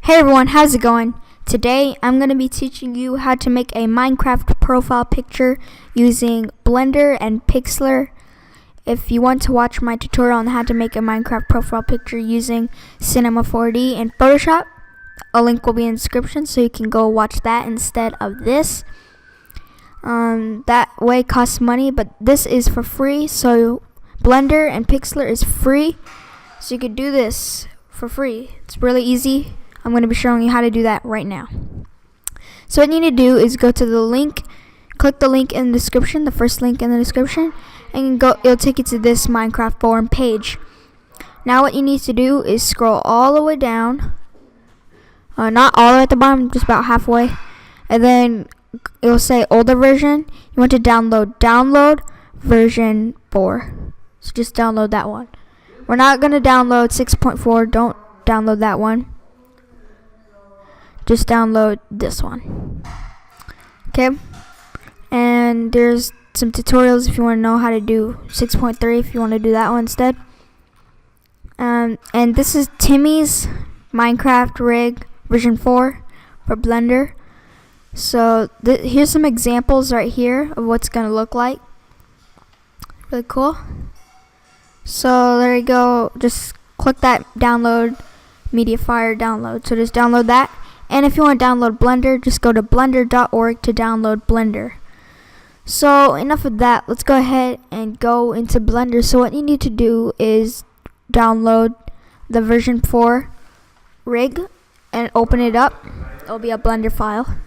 Hey everyone, how's it going? Today I'm going to be teaching you how to make a Minecraft profile picture using Blender and Pixlr. If you want to watch my tutorial on how to make a Minecraft profile picture using Cinema 4D and Photoshop, a link will be in the description so you can go watch that instead of this. That way costs money, but this is for free. So Blender and Pixlr is free, so you could do this for free. It's really easy. I'm going to be showing you how to do that right now. So what you need to do is go to the link, click the link in the description, the first link in the description, and it'll take you to this Minecraft forum page. Now what you need to do is scroll all the way down, not all the way at the bottom, just about halfway, and then it'll say older version. You want to download version 4. So just download that one. We're not going to download 6.4. Don't download that one. Just download this one. Okay. And there's some tutorials if you want to know how to do 6.3, if you want to do that one instead. And this is Timmy's Minecraft rig version 4 for Blender. So here's some examples right here of what's going to look like. Really cool. So there you go. Just click that download Mediafire download. So just download that. And if you want to download Blender, just go to blender.org to download Blender. So enough of that. Let's go ahead and go into Blender. So what you need to do is download the version 4 rig and open it up. It'll be a Blender file.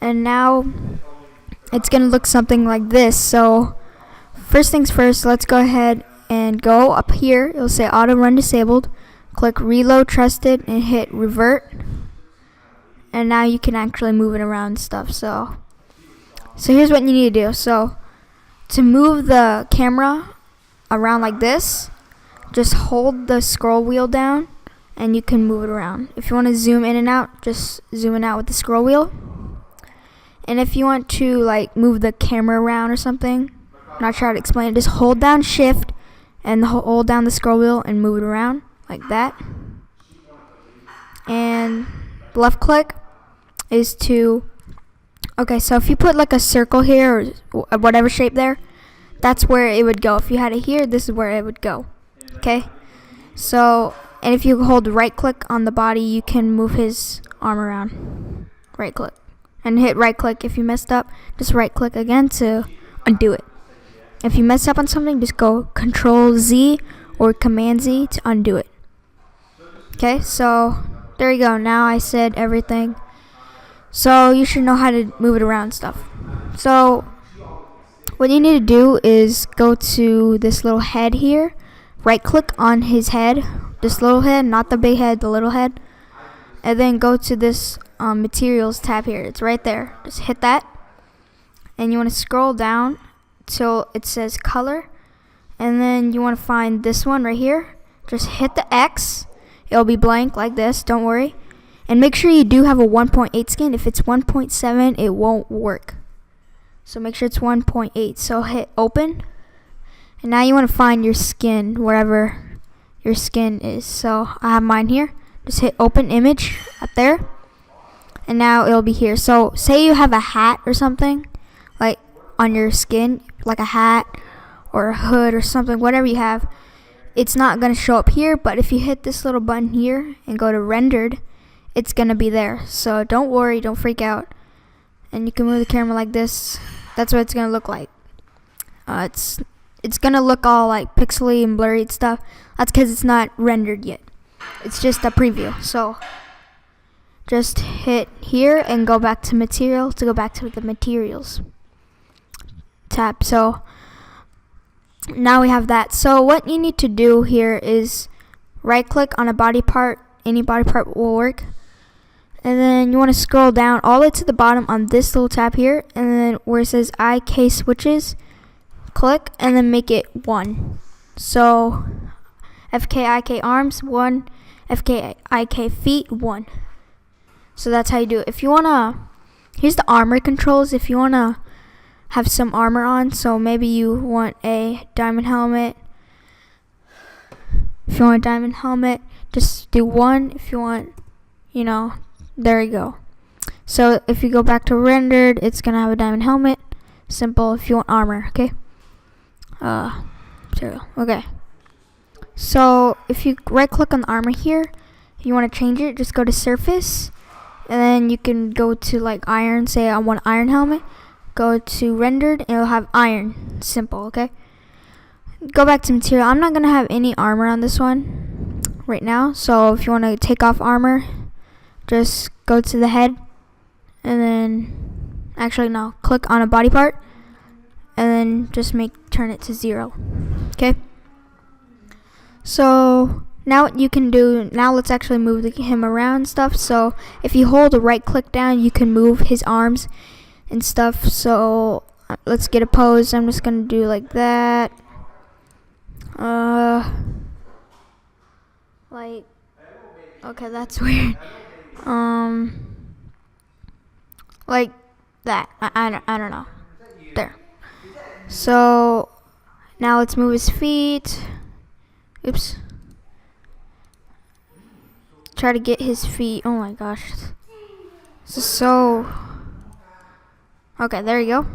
And now it's going to look something like this. So first things first, let's go ahead and go up here. It'll say auto run disabled. Click reload trusted and hit revert, and now you can actually move it around and stuff. So here's what you need to do. So to move the camera around like this, just hold the scroll wheel down and you can move it around. If you want to zoom in and out, just zoom in out with the scroll wheel. And if you want to like move the camera around or something, I'm not sure how to explain it, just hold down shift and hold down the scroll wheel and move it around like that. And left click is to, okay, so if you put like a circle here or whatever shape there, that's where it would go. If you had it here, this is where it would go. Okay, so, and if you hold right click on the body, you can move his arm around. Right click and hit right click. If you messed up, just right click again to undo it. If you mess up on something, just go Control Z or Command Z to undo it. Okay, so there you go. Now I said everything. So you should know how to move it around and stuff. So what you need to do is go to this little head here. Right click on his head. This little head, not the big head, the little head. And then go to this materials tab here. It's right there. Just hit that. And you want to scroll down till it says color. And then you want to find this one right here. Just hit the X. It'll be blank like this, don't worry. And make sure you do have a 1.8 skin. If it's 1.7, it won't work. So make sure it's 1.8. So hit open. And now you want to find your skin wherever your skin is. So I have mine here. Just hit open image up there. And now it'll be here. So say you have a hat or something like on your skin, like a hat or a hood or something, whatever you have, it's not going to show up here. But if you hit this little button here and go to rendered, it's going to be there. So don't worry, don't freak out. And you can move the camera like this. That's what it's going to look like. It's going to look all like pixely and blurry and stuff. That's because it's not rendered yet. It's just a preview. So just hit here and go back to material to go back to the materials tab. So now we have that. So what you need to do here is right click on a body part. Any body part will work. And then you want to scroll down all the way to the bottom on this little tab here. And then where it says IK switches, click and then make it 1. So FKIK arms 1, FKIK feet 1. So that's how you do it. If you want to, here's the armor controls. If you want to have some armor on, so maybe you want a diamond helmet. If you want a diamond helmet, just do 1. If you want you know, there you go. So if you go back to rendered, it's gonna have a diamond helmet. Simple. If you want armor, okay. Okay. So if you right click on the armor here, if you want to change it, just go to surface, and then you can go to like iron. Say I want iron helmet. Go to rendered, and it'll have iron. Simple. Okay. Go back to material. I'm not gonna have any armor on this one right now. So if you want to take off armor, just go to the head, and then actually no, click on a body part, and then just turn it to 0. Okay. So now what you can do, now let's actually move him around and stuff. So if you hold the right click down, you can move his arms and stuff. So let's get a pose. I'm just gonna do like that. Like, okay, that's weird. Like that. I don't know. There. So now let's move his feet. Oops. Try to get his feet. Oh my gosh. This is so. Okay, there you go.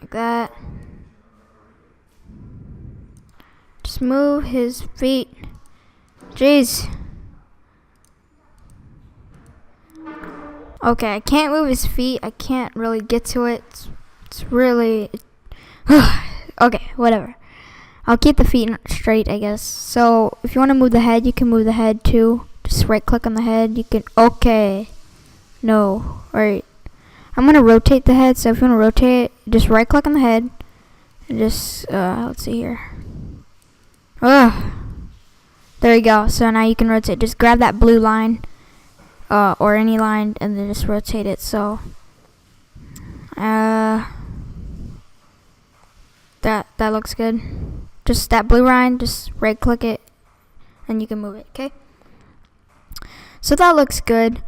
Like that. Just move his feet. Jeez. Okay, I can't move his feet. I can't really get to it. It's really. Okay, whatever. I'll keep the feet straight, I guess. So if you want to move the head, you can move the head too. Just right click on the head. You can. Okay. No. Alright. I'm going to rotate the head. So if you want to rotate it, just right click on the head. And just, let's see here. There you go. So now you can rotate. Just grab that blue line. Or any line, and then just rotate it. So, that looks good. Just that blue line, just right click it, and you can move it. Okay. So that looks good.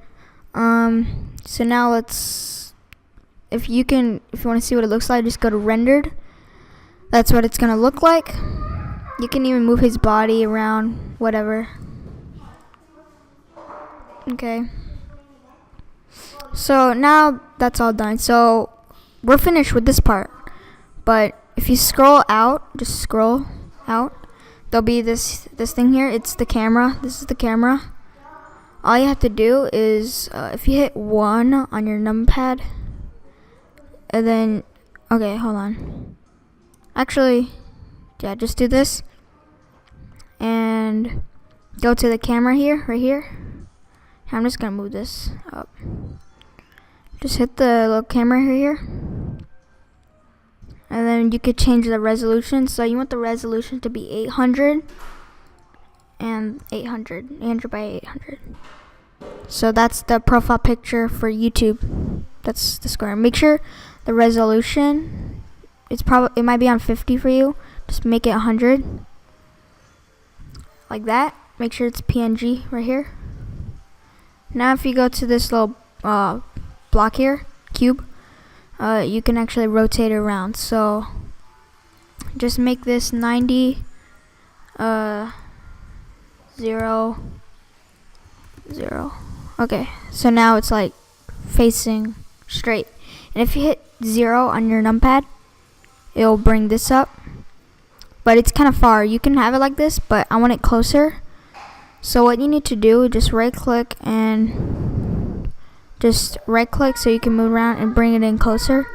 So now let's, if you want to see what it looks like, just go to rendered. That's what it's gonna look like. You can even move his body around, whatever. Okay. So now that's all done. So we're finished with this part. But if you scroll out, just scroll out, there'll be this thing here. It's the camera. This is the camera. All you have to do is if you hit 1 on your numpad, and then okay, hold on. Actually, yeah, just do this and go to the camera here, right here. I'm just gonna move this up. Just hit the little camera here, and then you could change the resolution. So you want the resolution to be 800 and 800 by 800. So that's the profile picture for YouTube. That's the square. Make sure the resolution, it might be on 50 for you. Just make it 100, like that. Make sure it's PNG right here. Now if you go to this little block here, cube, you can actually rotate it around. So just make this 90, 0, 0. Okay, so now it's like facing straight. And if you hit 0 on your numpad, it'll bring this up. But it's kind of far. You can have it like this, but I want it closer. So what you need to do, just right click and just right click so you can move around and bring it in closer.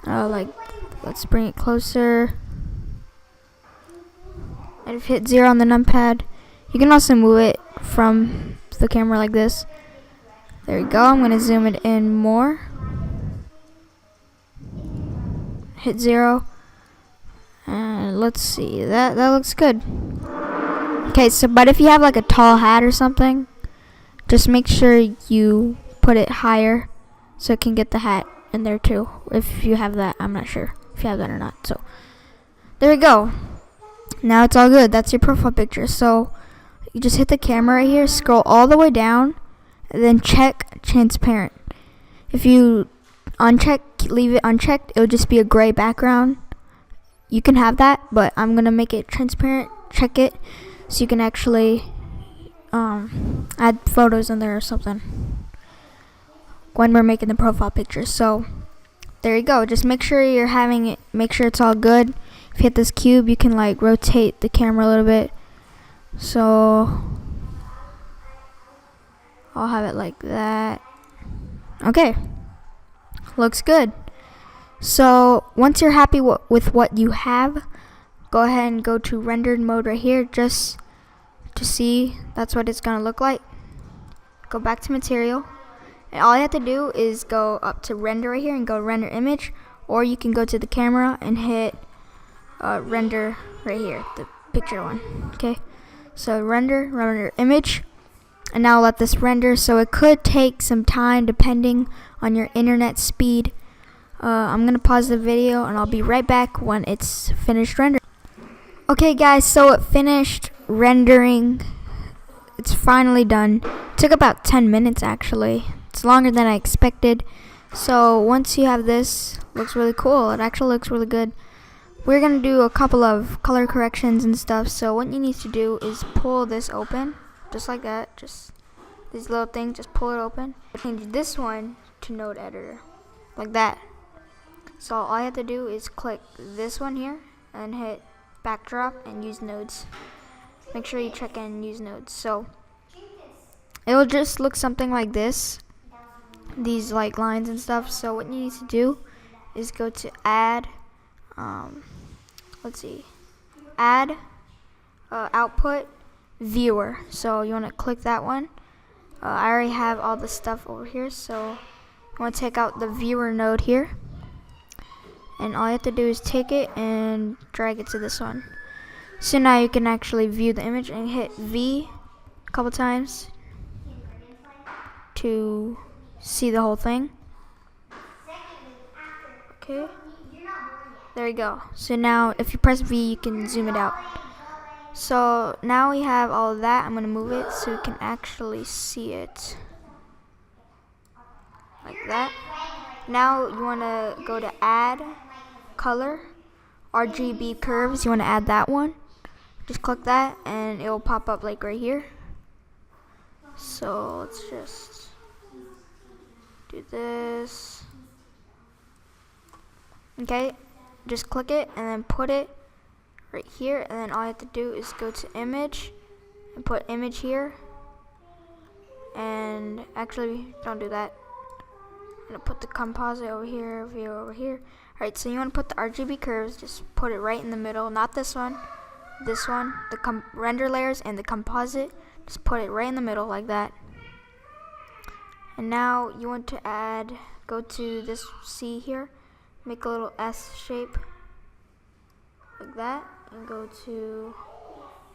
Like, let's bring it closer. And if you hit 0 on the numpad, you can also move it from the camera like this. There you go. I'm going to zoom it in more. Hit 0. And let's see, that looks good. Okay, so but if you have like a tall hat or something, just make sure you put it higher so it can get the hat in there too. If you have that, I'm not sure if you have that or not. So there you go. Now it's all good. That's your profile picture. So you just hit the camera right here, scroll all the way down, and then check transparent. If you leave it unchecked, it'll just be a gray background. You can have that, but I'm gonna make it transparent check it so you can actually add photos in there or something when we're making the profile picture. So there you go. Just make sure you're having it, make sure it's all good. If you hit this cube, you can like rotate the camera a little bit. So I'll have it like that. Okay, looks good. So once you're happy with what you have, go ahead and go to rendered mode right here just to see that's what it's gonna look like. Go back to material, and all you have to do is go up to render right here and go render image, or you can go to the camera and hit render right here, the picture one. Okay, so render image, and now let this render. So it could take some time depending on your internet speed. I'm gonna pause the video and I'll be right back when it's finished rendering. Okay guys, so it finished rendering. It's finally done. It took about 10 minutes actually. It's longer than I expected. So once you have this, looks really cool. It actually looks really good. We're gonna do a couple of color corrections and stuff. So what you need to do is pull this open, just like that. Just these little things, just pull it open. Change this one to node editor, like that. So all I have to do is click this one here and hit backdrop and use nodes. Make sure you check in use nodes. So it will just look something like this, these like lines and stuff. So what you need to do is go to add, add output viewer. So you want to click that one. I already have all the stuff over here, so you want to take out the viewer node here. And all you have to do is take it and drag it to this one. So now you can actually view the image, and hit V a couple times to see the whole thing. Okay, there you go. So now if you press V, you can zoom it out. So now we have all of that. I'm gonna move it so you can actually see it like that. Now you want to go to add color, RGB curves. You want to add that one. Just click that and it will pop up like right here. So let's just do this. Okay, just click it and then put it right here, and then all I have to do is go to image and put image here. And actually, don't do that. I'm gonna put the composite over here, view over here. Alright, so you want to put the RGB curves, just put it right in the middle, not this one, the render layers and the composite, just put it right in the middle like that. And now you want to add, go to this C here, make a little S shape like that, and go to,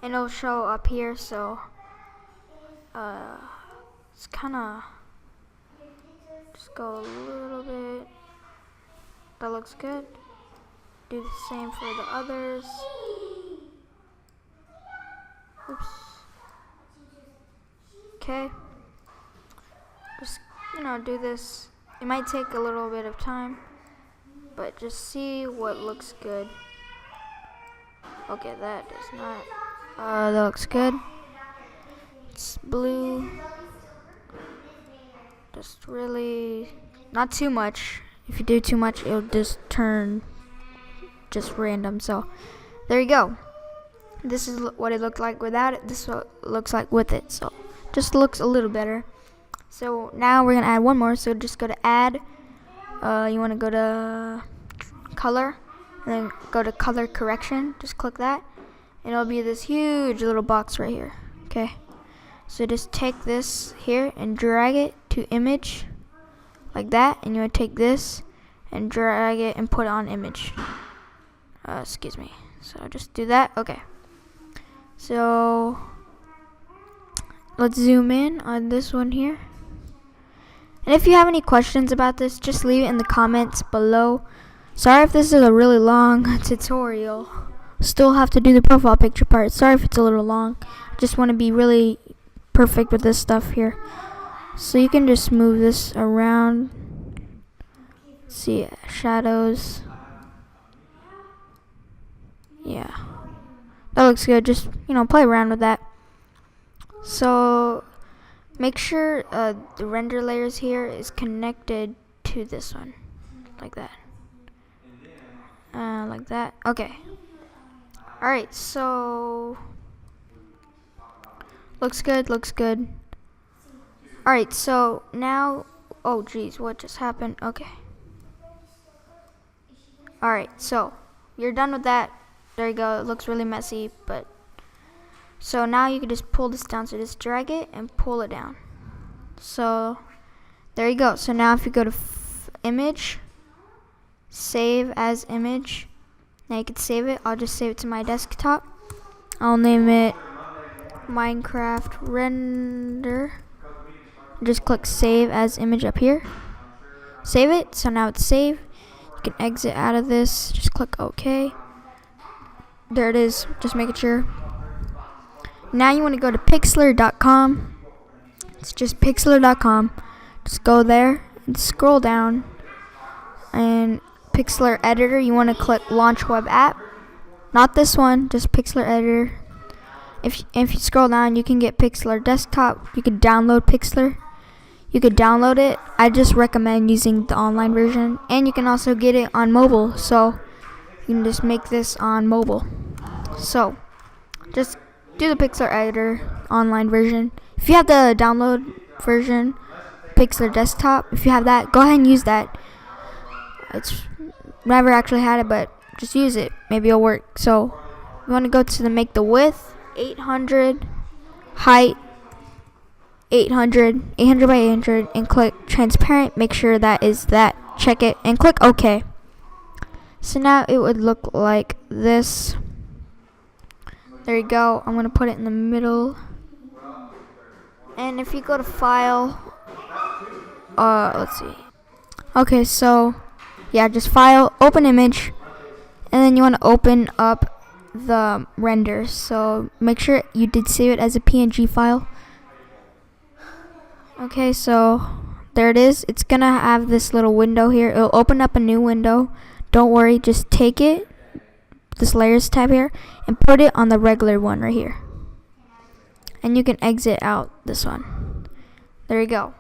and it'll show up here. So it's kind of, just go a little bit. That looks good. Do the same for the others. Oops. Okay. Just, do this. It might take a little bit of time, but just see what looks good. Okay, that does not. That looks good. It's blue. Just really, not too much. If you do too much, it'll just turn just random. So there you go. This is what it looked like without it. This is what it looks like with it. So just looks a little better. So now we're gonna add one more. So just go to add. You want to go to color, and then go to color correction. Just click that, and it'll be this huge little box right here. Okay. So just take this here and drag it to image like that, and you want to take this and drag it and put it on image. Excuse me. So just do that. Okay. So let's zoom in on this one here. And if you have any questions about this, just leave it in the comments below. Sorry if this is a really long tutorial. Still have to do the profile picture part. Sorry if it's a little long. I just want to be really perfect with this stuff here. So you can just move this around. See, shadows. Yeah. That looks good. Just, play around with that. So make sure the render layers here is connected to this one, like that. Like that. Okay. Alright, so looks good, looks good. Alright, so now, oh geez, what just happened? Okay. Alright, so you're done with that. There you go. It looks really messy, but so now you can just pull this down. So just drag it and pull it down. So there you go. So now if you go to image, save as image, now you can save it. I'll just save it to my desktop. I'll name it Minecraft render. Just click save as image up here. Save it. So now it's saved. You can exit out of this. Just click OK. There it is. Just making sure. Now you want to go to pixlr.com. It's just pixlr.com. Just go there and scroll down. And Pixlr editor, you want to click launch web app. Not this one, just Pixlr editor. If you scroll down, you can get Pixlr desktop. You can download Pixlr. You could download it. I just recommend using the online version, and you can also get it on mobile. So you can just make this on mobile. So just do the Pixlr editor online version. If you have the download version, Pixlr desktop, if you have that, go ahead and use that. It's never actually had it, but just use it. Maybe it'll work. So you want to go to make the width 800, height 800 by 800, and click transparent. Make sure that is that. Check it and click OK. So now it would look like this. There you go. I'm gonna put it in the middle. And if you go to file, let's see. Okay, so yeah, just file, open image, and then you want to open up the render. So make sure you did save it as a PNG file. Okay, so there it is. It's gonna have this little window here. It'll open up a new window. Don't worry, just take it, this layers tab here, and put it on the regular one right here. And you can exit out this one. There you go.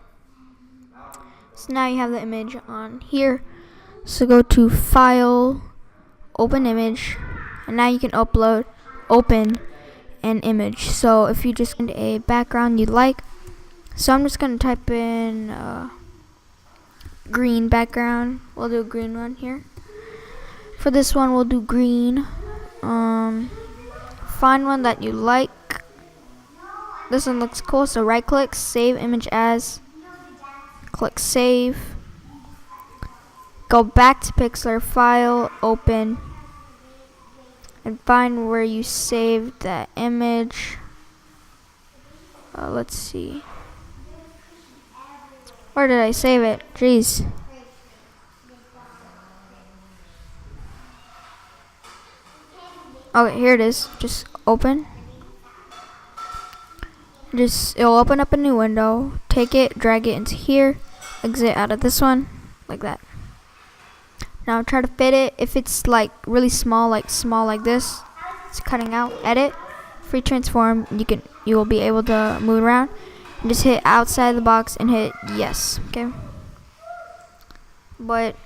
So now you have the image on here. So go to file, open image, and now you can open an image. So if you just find a background you like, so I'm just gonna type in green background. We'll do a green one here. For this one, we'll do green. Find one that you like. This one looks cool, so right click, save image as, click save. Go back to Pixlr, file, open, and find where you saved that image. Let's see. Where did I save it? Jeez. Okay, here it is. Just open. It'll open up a new window. Take it, drag it into here, exit out of this one, like that. Now try to fit it. If it's like really small like this, it's cutting out. Edit, free transform. You will be able to move around. And just hit outside the box and hit yes. Okay. But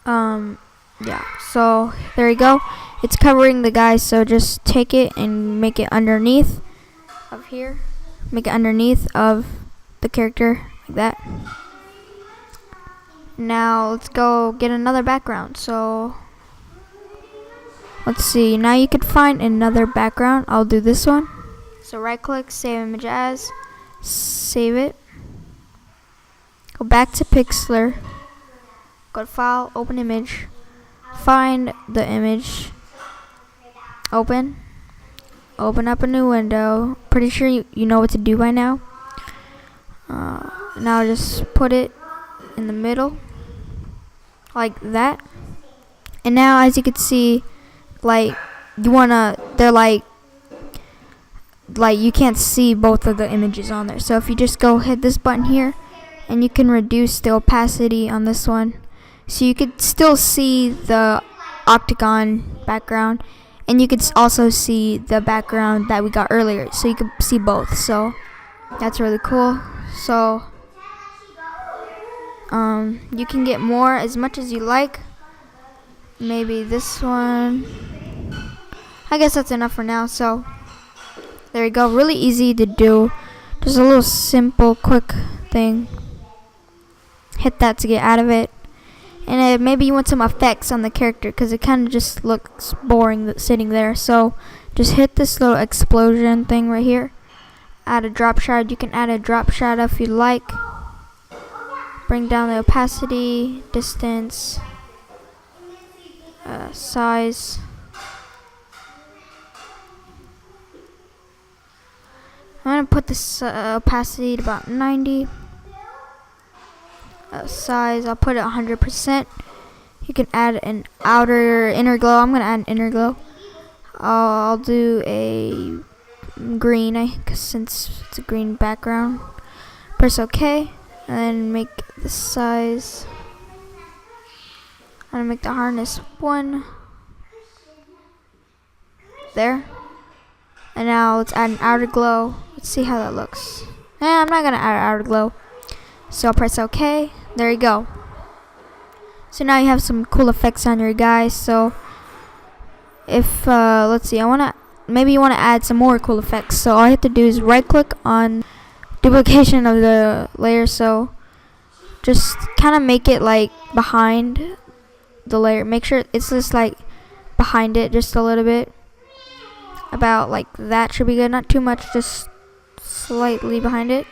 yeah. So there you go. It's covering the guy. So just take it and make it underneath of here. Make it underneath of the character like that. Now let's go get another background. So let's see. Now you could find another background. I'll do this one. So right click, save image as, save it. Go back to Pixlr. Go to file, open image. Find the image. Open up a new window. Pretty sure you know what to do by now. Now just put it in the middle like that. And now as you can see, like they're like you can't see both of the images on there. So if you just go hit this button here, and you can reduce the opacity on this one, so you could still see the octagon background, and you could also see the background that we got earlier, so you can see both. So that's really cool. So you can get more as much as you like. Maybe this one. I guess that's enough for now. So there you go. Really easy to do. Just a little simple, quick thing. Hit that to get out of it. And maybe you want some effects on the character because it kind of just looks boring sitting there. So just hit this little explosion thing right here. Add a drop shadow. You can add a drop shadow if you like. Bring down the opacity, distance, size. I'm going to put this opacity to about 90. Size, I'll put it 100%. You can add an inner glow. I'm going to add an inner glow. I'll do a green, since it's a green background. Press OK, and then make the size. I'm going to make the hardness 1. There. And now let's add an outer glow. Let's see how that looks. I'm not going to add an outer glow. So I'll press OK. There you go. So now you have some cool effects on your guys. So if let's see, maybe you want to add some more cool effects. So all you have to do is right click on duplication of the layer. So just kind of make it like behind the layer. Make sure it's just like behind it just a little bit. About like that should be good. Not too much, just slightly behind it.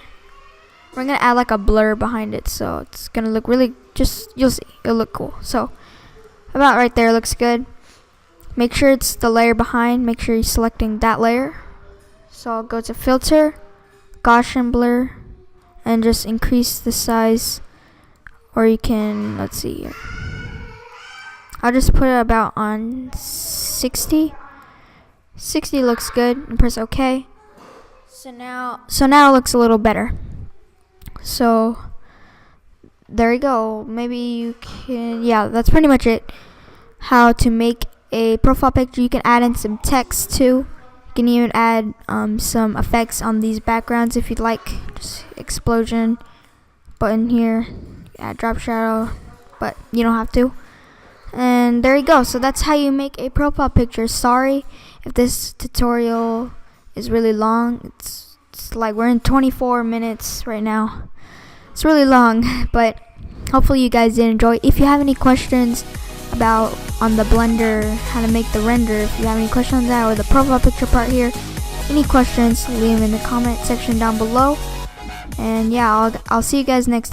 We're gonna add like a blur behind it, so it's gonna look really, you'll see, it'll look cool. So about right there looks good. Make sure it's the layer behind. Make sure you're selecting that layer. So I'll go to filter, Gaussian blur, and just increase the size. Or you can, let's see here. I'll just put it about on 60. 60 looks good, and press OK. So now it looks a little better. So there you go. Maybe you can, that's pretty much it. How to make a profile picture. You can add in some text too. You can even add some effects on these backgrounds if you'd like. Just explosion button here, add drop shadow, but you don't have to. And there you go. So that's how you make a profile picture. Sorry if this tutorial is really long. It's like we're in 24 minutes right now. It's really long, but hopefully you guys did enjoy. If you have any questions about on the Blender, how to make the render, if you have any questions on that or the profile picture part here, any questions, leave them in the comment section down below. And I'll see you guys next time.